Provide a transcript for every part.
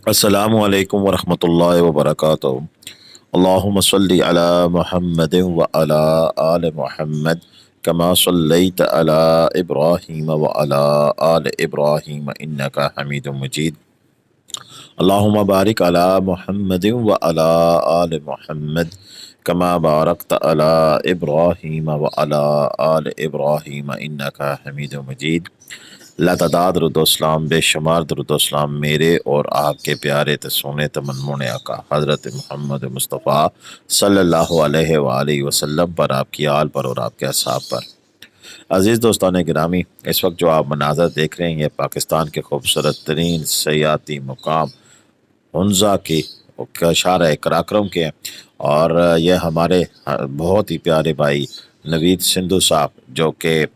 अस्सलामु अलैकुम वरहमतुल्लाहि वबरकातुहू। अल्लाहुम्मा सल्लि अला मुहम्मदिन व अला आले मुहम्मद कमा सल्लैत अला इब्राहीम व अला आले इब्राहीम इन्नका हमीदुम मजीद। अल्लाहुम्मा बारिक अला मुहम्मदिन व अला आले मुहम्मद कमा बारकत अला इब्राहीम व अला आले इब्राहीम इन्नका हमीदुम मजीद। लातदाद रुदोसलाम बेशुमार दरुदोसलाम मेरे और आपके प्यारे तो सोने तमन्मुन आका हज़रत मोहम्मद मुस्तफ़ा सल्लल्लाहु अलैहि वसल्लम पर, आपकी आल पर और आपके असहाब पर। अज़ीज़ दोस्तान गिरामी, इस वक्त जो आप मनाज़र देख रहे हैं ये पाकिस्तान के खूबसूरत तरीन सयाती मुकाम हुंज़ा की शारा कराक्रम के हैं। और ये हमारे बहुत ही प्यारे भाई नवीद सिंधु साहब जो कि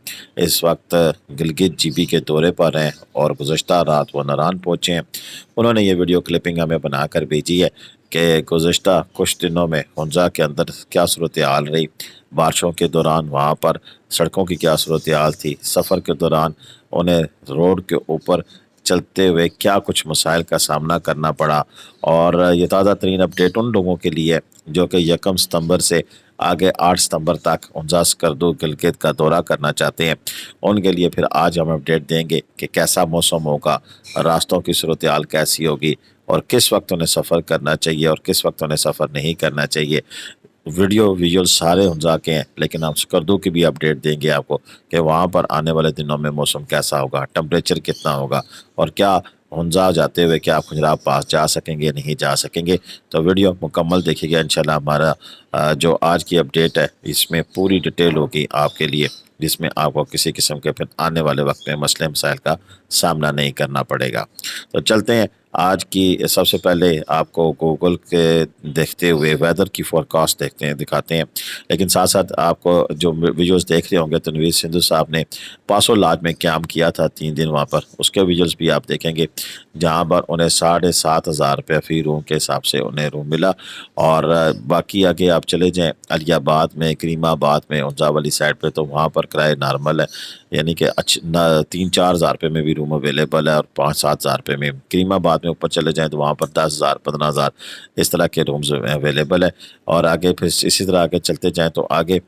इस वक्त गिलगित जीबी के दौरे पर हैं और गुज़श्ता रात वो नारान पहुँचे हैं। उन्होंने ये वीडियो क्लिपिंग हमें बना कर भेजी है कि गुज़श्ता कुछ दिनों में हुंज़ा के अंदर क्या सूरत हाल रही, बारिशों के दौरान वहाँ पर सड़कों की क्या सूरत हाल थी, सफ़र के दौरान उन्हें रोड के ऊपर चलते हुए क्या कुछ मसाइल का सामना करना पड़ा। और ये ताज़ा तरीन अपडेट उन लोगों के लिए जो कि 1 सितंबर से आगे 8 सितंबर तक हुंज़ा स्कर्दू गिलगित का दौरा करना चाहते हैं, उनके लिए फिर आज हम अपडेट देंगे कि कैसा मौसम होगा, रास्तों की सूरत हाल कैसी होगी और किस वक्त उन्हें सफ़र करना चाहिए और किस वक्त उन्हें सफ़र नहीं करना चाहिए। वीडियो विजुअल सारे हुंज़ा के हैं, लेकिन हम स्कर्दू की भी अपडेट देंगे आपको कि वहाँ पर आने वाले दिनों में मौसम कैसा होगा, टेम्परेचर कितना होगा और क्या हुंज़ा जाते हुए क्या आप खुजराब पास जा सकेंगे नहीं जा सकेंगे। तो वीडियो मुकम्मल देखिएगा इंशाल्लाह। हमारा जो आज की अपडेट है इसमें पूरी डिटेल होगी आपके लिए, जिसमें आपको किसी किस्म के फिर आने वाले वक्त में मसले मसाइल का सामना नहीं करना पड़ेगा। तो चलते हैं आज की। सबसे पहले आपको गूगल के देखते हुए वेदर की फोरकास्ट दिखाते हैं, लेकिन साथ साथ आपको जो विजुअल्स देख रहे होंगे तो नवीद सिंधु साहब ने पासो लॉज में क्याम किया था 3 दिन वहाँ पर, उसके विजुअल्स भी आप देखेंगे जहाँ पर उन्हें 7,500 रुपये फ़ी रूम के हिसाब से उन्हें रूम मिला। और बाकी आगे आप चले जाएँ अलियाबाद में, करीमाबाद में, हुंज़ा वाली साइड पर, तो वहाँ पर किराए नॉर्मल है, यानी कि 3-4 हज़ार रुपये में भी रूम अवेलेबल है और 5-7 हज़ार रुपये में। करीमाबाद में ऊपर चले जाएँ तो वहाँ पर 10,000 15,000 इस तरह के रूम्स अवेलेबल है। और आगे फिर इसी तरह आगे चलते जाएँ तो आगे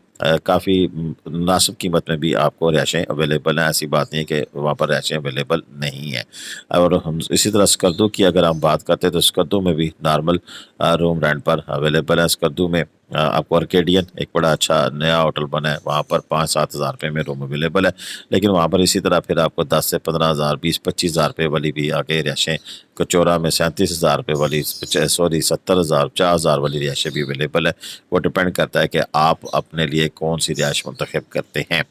काफ़ी मुनासिब कीमत में भी आपको रिहायशें अवेलेबल हैं। ऐसी बात नहीं है कि वहाँ पर रिहायशें अवेलेबल नहीं हैं। और हम इसी तरह स्कर्दू की अगर हम बात करते हैं तो स्कर्दू में भी नॉर्मल रूम रेंट पर अवेलेबल है। स्कर्दू में आपको आर्केडियन एक बड़ा अच्छा नया होटल बना है, वहाँ पर 5-7 हज़ार रुपये में रूम अवेलेबल है। लेकिन वहाँ पर इसी तरह फिर आपको 10 से 15 हज़ार, 20-25 हज़ार रुपये वाली भी आगे रिहायशें, कचौरा में 37 हज़ार रुपये वाली, 70 हज़ार, 50 हज़ार वाली रिहायशें भी अवेलेबल है। वो डिपेंड करता है कि आप अपने लिए कौन सी रिहायश मुंतखब करते हैं।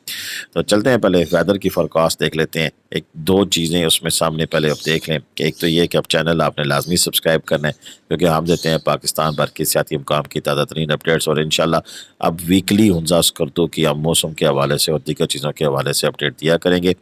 तो चलते हैं पहले वेदर की फोरकास्ट देख लेते हैं। एक दो चीज़ें उसमें सामने पहले आप देख लें कि एक तो ये कि अब चैनल आपने लाजमी सब्सक्राइब करना है, क्योंकि हम देते हैं पाकिस्तान भर के सियाती मुकाम की ताज़ा तरीन अपडेट्स। और इंशाल्लाह अब वीकली हुंज़ा स्कर्दू की हम मौसम के हवाले से और दीगर चीज़ों के हवाले से अपडेट दिया करेंगे।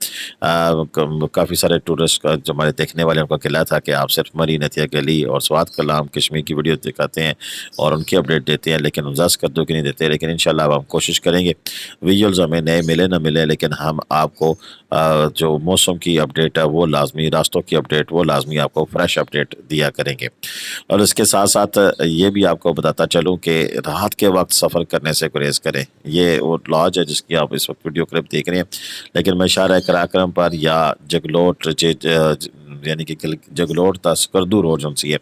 काफ़ी सारे टूरिस्ट का जो हमारे देखने वाले उनका कहना था कि आप सिर्फ मरी नतिया गली और स्वाद कलाम कश्मीर की वीडियो दिखाते हैं और उनकी अपडेट देते हैं, लेकिन हुंज़ा स्कर्दू की नहीं देते। लेकिन इंशाल्लाह अब हम कोशिश करेंगे, विजुअल्स हमें नए मिले ना मिले, लेकिन हम आपको जो मौसम की अपडेट है वो लाजमी, रास्तों की अपडेट वो लाजमी आपको फ्रेश अपडेट दिया करेंगे। और इसके साथ साथ ये भी आपको बताता चलूँ कि रात के वक्त सफ़र करने से गुरेज करें। ये वो लॉज है जिसकी आप इस वक्त वीडियो क्लिप देख रहे हैं, लेकिन मैं शारा कराक्रम पर या जगलोट यानी कि जगलोट ता स्कर्दू रोड जो सी है,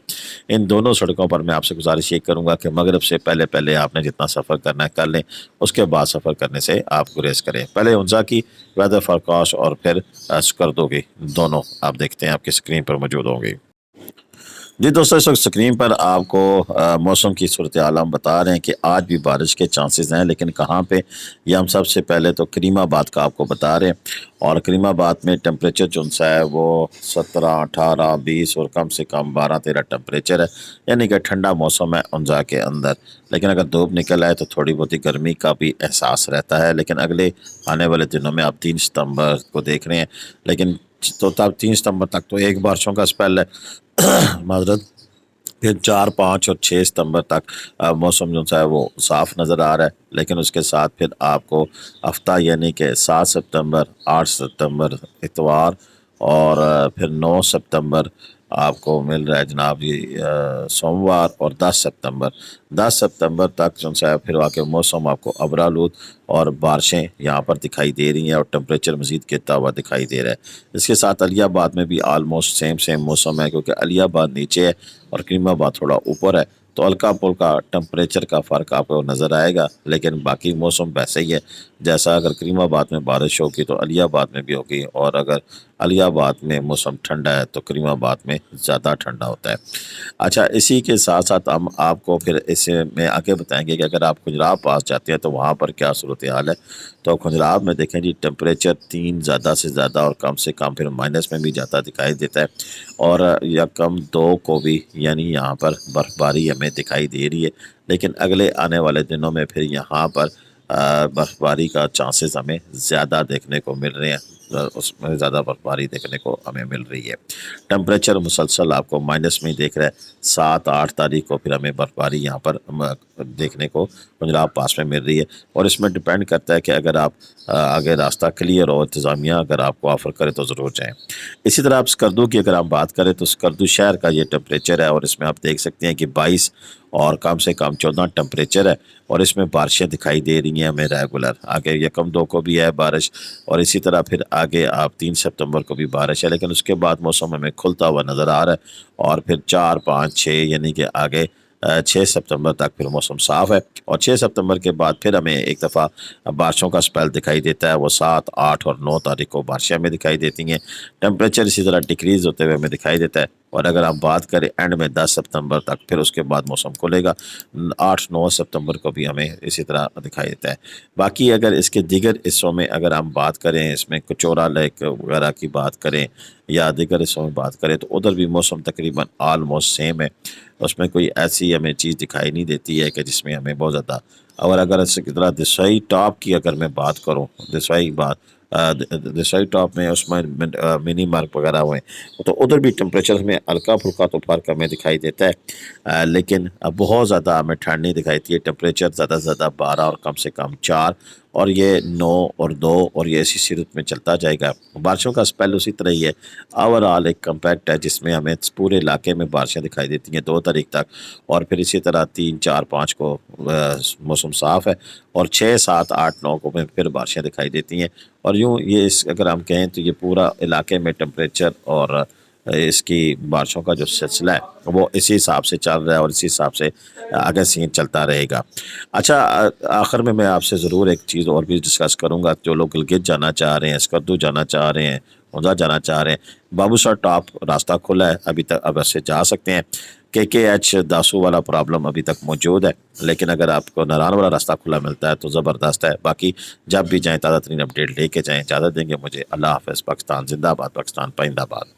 इन दोनों सड़कों पर मैं आपसे गुजारिश ये करूँगा कि मगरब से पहले पहले आपने जितना सफ़र करना है कर लें, उसके बाद सफ़र करने से आप गुरेज करें। पहले हुंज़ा की वेदर फोरकास्ट और फिर स्कर्दू की, दोनों आप देखते हैं आपकी स्क्रीन पर मौजूद होंगी। जी दोस्तों, इस वक्त स्क्रीन पर आपको मौसम की सूरत हाल हम बता रहे हैं कि आज भी बारिश के चांसेस हैं, लेकिन कहाँ पे, ये हम सबसे पहले तो करीमाबाद का आपको बता रहे हैं। और करीमाबाद में टेम्परेचर जो सा है वो 17, 18, 20 और कम से कम 12-13 टेम्परेचर है, यानी कि ठंडा मौसम है हुंज़ा के अंदर। लेकिन अगर धूप निकल आए तो थोड़ी बहुत गर्मी का भी एहसास रहता है। लेकिन अगले आने वाले दिनों में आप 3 सितंबर को देख रहे हैं, लेकिन तो तब 3 सितंबर तक तो एक बारिशों का स्पेल है माजरत। फिर 4, 5 और 6 सितंबर तक मौसम जो सा है वो साफ़ नज़र आ रहा है। लेकिन उसके साथ फिर आपको हफ्ता यानी कि 7 सितंबर, 8 सितंबर इतवार और फिर 9 सितंबर آپ کو مل رہا ہے جناب یہ سوموار اور 10 ستمبر تک جو ہے پھر واقع موسم آپ کو ابرآلود اور بارشیں یہاں پر دکھائی دے رہی ہیں اور ٹمپریچر مزید گرتا ہوا دکھائی دے رہا ہے۔ اس کے ساتھ علی آباد میں بھی آلموسٹ سیم موسم ہے، کیونکہ علی آباد نیچے ہے اور کریم آباد تھوڑا اوپر ہے، تو ہلکا پھلکا ٹمپریچر کا فرق آپ کو نظر آئے گا، لیکن باقی موسم ویسے ہی ہے۔ جیسا اگر کریم آباد میں بارش ہوگی تو علی آباد میں بھی ہوگی، اور اگر علی آباد میں موسم ٹھنڈا ہے تو کریم آباد میں زیادہ ٹھنڈا ہوتا ہے۔ اچھا، اسی کے ساتھ ساتھ ہم آپ کو پھر اس میں آگے بتائیں گے کہ اگر آپ کھجراب پاس جاتے ہیں تو وہاں پر کیا صورتحال ہے۔ تو کھجراب میں دیکھیں جی ٹمپریچر 3 زیادہ سے زیادہ اور کم سے کم پھر مائنس میں بھی جاتا دکھائی دیتا ہے، اور یکم 2 کو بھی یعنی یہاں پر برف باری ہمیں دکھائی دے رہی ہے، لیکن اگلے آنے والے دنوں میں پھر یہاں پر برف باری کا چانسز ہمیں زیادہ دیکھنے کو مل رہے ہیں، اس میں زیادہ برف باری دیکھنے کو ہمیں مل رہی ہے۔ ٹمپریچر مسلسل آپ کو مائنس میں ہی دیکھ رہا ہے۔ 7-8 تاریخ کو پھر ہمیں برف باری یہاں پر دیکھنے کو پنجاب پاس میں مل رہی ہے، اور اس میں ڈیپینڈ کرتا ہے کہ اگر آپ آگے راستہ کلیئر ہو، انتظامیہ اگر آپ کو آفر کرے تو ضرور جائیں۔ اسی طرح آپ سکردو کی اگر آپ بات کریں تو سکردو شہر کا یہ ٹمپریچر ہے، اور اس میں آپ دیکھ سکتے ہیں کہ 22 اور کم سے کم 14 ٹمپریچر ہے، اور اس میں بارشیں دکھائی دے رہی ہیں ہمیں ریگولر۔ آگے یکم 2 کو بھی ہے بارش، اور اسی طرح پھر آگے آپ 3 ستمبر کو بھی بارش ہے، لیکن اس کے بعد موسم ہمیں کھلتا ہوا نظر آ رہا ہے، اور پھر 4 5 6 یعنی کہ آگے 6 ستمبر تک پھر موسم صاف ہے، اور 6 ستمبر کے بعد پھر ہمیں ایک دفعہ بارشوں کا سپیل دکھائی دیتا ہے، وہ 7 8 اور 9 تاریخ کو بارشیں ہمیں دکھائی دیتی ہیں۔ ٹمپریچر اسی طرح ڈکریز ہوتے ہوئے ہمیں دکھائی دیتا ہے، اور اگر آپ بات کریں اینڈ میں 10 ستمبر تک، پھر اس کے بعد موسم کھلے گا۔ 8 9 ستمبر کو بھی ہمیں اسی طرح دکھائی دیتا ہے۔ باقی اگر اس کے دیگر حصوں میں اگر ہم بات کریں، اس میں کچورا لیک وغیرہ کی بات کریں یا دیگر حصوں میں بات کریں، تو ادھر بھی موسم تقریباً آلموسٹ سیم ہے، اس میں کوئی ایسی ہمیں چیز دکھائی نہیں دیتی ہے کہ جس میں ہمیں بہت زیادہ۔ اور اگر اس کی طرح دسوئی ٹاپ کی اگر میں بات کروں، دسوئی ٹاپ میں اس میں منی مارک وغیرہ ہوئے، تو ادھر بھی ٹمپریچر میں ہلکا پھلکا تو فرق ہمیں دکھائی دیتا ہے، لیکن بہت زیادہ ہمیں ٹھنڈ نہیں دکھائی دیتی ہے۔ ٹمپریچر زیادہ سے زیادہ 12 اور کم سے کم 4، اور یہ 9 اور 2، اور یہ اسی صورت میں چلتا جائے گا۔ بارشوں کا سپیل اسی طرح ہی ہے، اوورآل ایک کمپیکٹ ہے جس میں ہمیں پورے علاقے میں بارشیں دکھائی دیتی ہیں 2 تاریخ تک، اور پھر اسی طرح 3 4 5 کو موسم صاف ہے، اور 6 7 8 9 کو پھر بارشیں دکھائی دیتی ہیں۔ اور یوں یہ اگر ہم کہیں تو یہ پورا علاقے میں ٹمپریچر اور اس کی بارشوں کا جو سلسلہ ہے وہ اسی حساب سے چل رہا ہے، اور اسی حساب سے آگے سین چلتا رہے گا۔ اچھا، آخر میں آپ سے ضرور ایک چیز اور بھی ڈسکس کروں گا۔ جو لوگ گلگت جانا چاہ رہے ہیں، سکردو جانا چاہ رہے ہیں، ہندا جانا چاہ رہے ہیں، بابو سر ٹاپ راستہ کھلا ہے ابھی تک، اب ایسے جا سکتے ہیں۔ KKH داسو والا پرابلم ابھی تک موجود ہے، لیکن اگر آپ کو ناران والا راستہ کھلا ملتا ہے تو زبردست ہے۔ باقی جب بھی جائیں تازہ ترین اپڈیٹ لے کے جائیں۔ اجازت دیں گے مجھے، اللہ حافظ۔ پاکستان زندہ باد، پاکستان پائندہ باد۔